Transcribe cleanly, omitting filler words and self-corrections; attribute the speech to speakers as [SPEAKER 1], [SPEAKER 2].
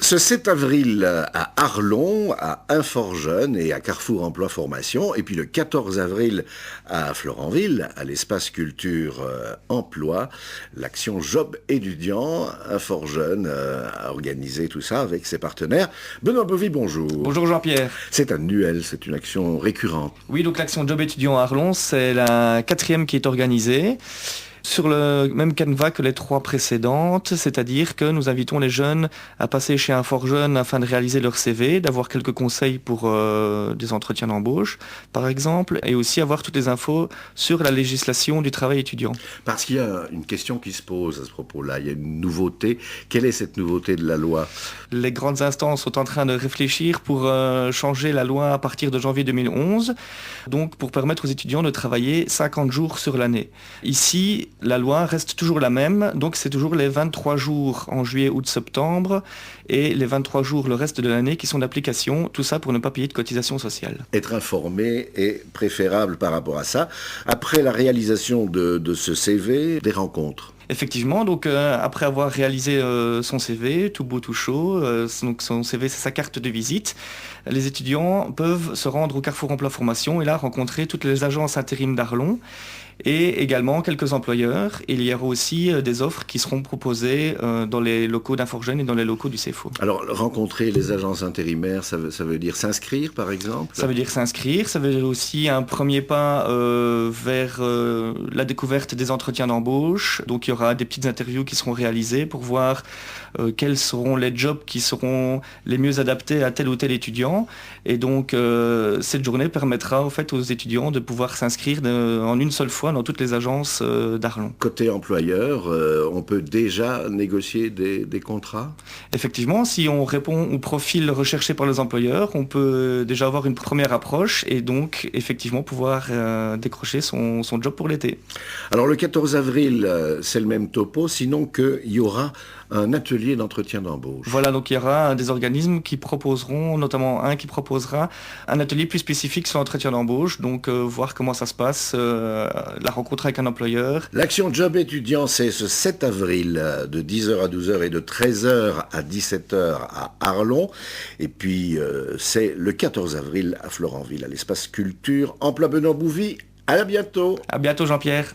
[SPEAKER 1] Ce 7 avril à Arlon, à Inforjeune et à Carrefour Emploi Formation, et puis le 14 avril à Florenville, à l'espace culture emploi, l'action Job étudiant. Inforjeune a organisé tout ça avec ses partenaires. Benoît Bovy, bonjour.
[SPEAKER 2] Bonjour Jean-Pierre.
[SPEAKER 1] C'est annuel, c'est une action récurrente.
[SPEAKER 2] Oui, donc l'action Job étudiant à Arlon, c'est la 4e qui est organisée. Sur le même canevas que les 3 précédentes, c'est-à-dire que nous invitons les jeunes à passer chez Inforjeune afin de réaliser leur CV, d'avoir quelques conseils pour des entretiens d'embauche, par exemple, et aussi avoir toutes les infos sur la législation du travail étudiant.
[SPEAKER 1] Parce qu'il y a une question qui se pose à ce propos-là, il y a une nouveauté. Quelle est cette nouveauté de la loi ?
[SPEAKER 2] Les grandes instances sont en train de réfléchir pour changer la loi à partir de janvier 2011, donc pour permettre aux étudiants de travailler 50 jours sur l'année. Ici, la loi reste toujours la même, donc c'est toujours les 23 jours en juillet, août, septembre et les 23 jours le reste de l'année qui sont d'application, tout ça pour ne pas payer de cotisation sociale.
[SPEAKER 1] Être informé est préférable par rapport à ça. Après la réalisation de ce CV, des rencontres.
[SPEAKER 2] Effectivement, donc après avoir réalisé son CV, tout beau tout chaud, donc son CV c'est sa carte de visite, les étudiants peuvent se rendre au Carrefour Emploi Formation et là rencontrer toutes les agences intérim d'Arlon et également quelques employeurs. Il y aura aussi des offres qui seront proposées dans les locaux d'Inforjeune et dans les locaux du CFO.
[SPEAKER 1] Alors rencontrer les agences intérimaires, ça veut dire s'inscrire par exemple ?
[SPEAKER 2] Ça veut dire s'inscrire, ça veut dire aussi un premier pas vers la découverte des entretiens d'embauche. Donc il y aura des petites interviews qui seront réalisées pour voir quels seront les jobs qui seront les mieux adaptés à tel ou tel étudiant. Et donc cette journée permettra au fait aux étudiants de pouvoir s'inscrire en une seule fois dans toutes les agences d'Arlon.
[SPEAKER 1] Côté employeur, on peut déjà négocier des contrats ?
[SPEAKER 2] Effectivement, si on répond au profil recherché par les employeurs, on peut déjà avoir une première approche et donc effectivement pouvoir décrocher son job pour l'été.
[SPEAKER 1] Alors le 14 avril, c'est le même topo, sinon qu'il y aura un atelier d'entretien d'embauche.
[SPEAKER 2] Voilà, donc il y aura des organismes qui proposeront, notamment un qui proposera un atelier plus spécifique sur l'entretien d'embauche, donc voir comment ça se passe, la rencontre avec un employeur.
[SPEAKER 1] L'action Job étudiant, c'est ce 7 avril de 10h à 12h et de 13h à 17h à Arlon. Et puis c'est le 14 avril à Florenville, à l'espace culture emploi. Benoît Bovy. À bientôt.
[SPEAKER 2] À bientôt Jean-Pierre.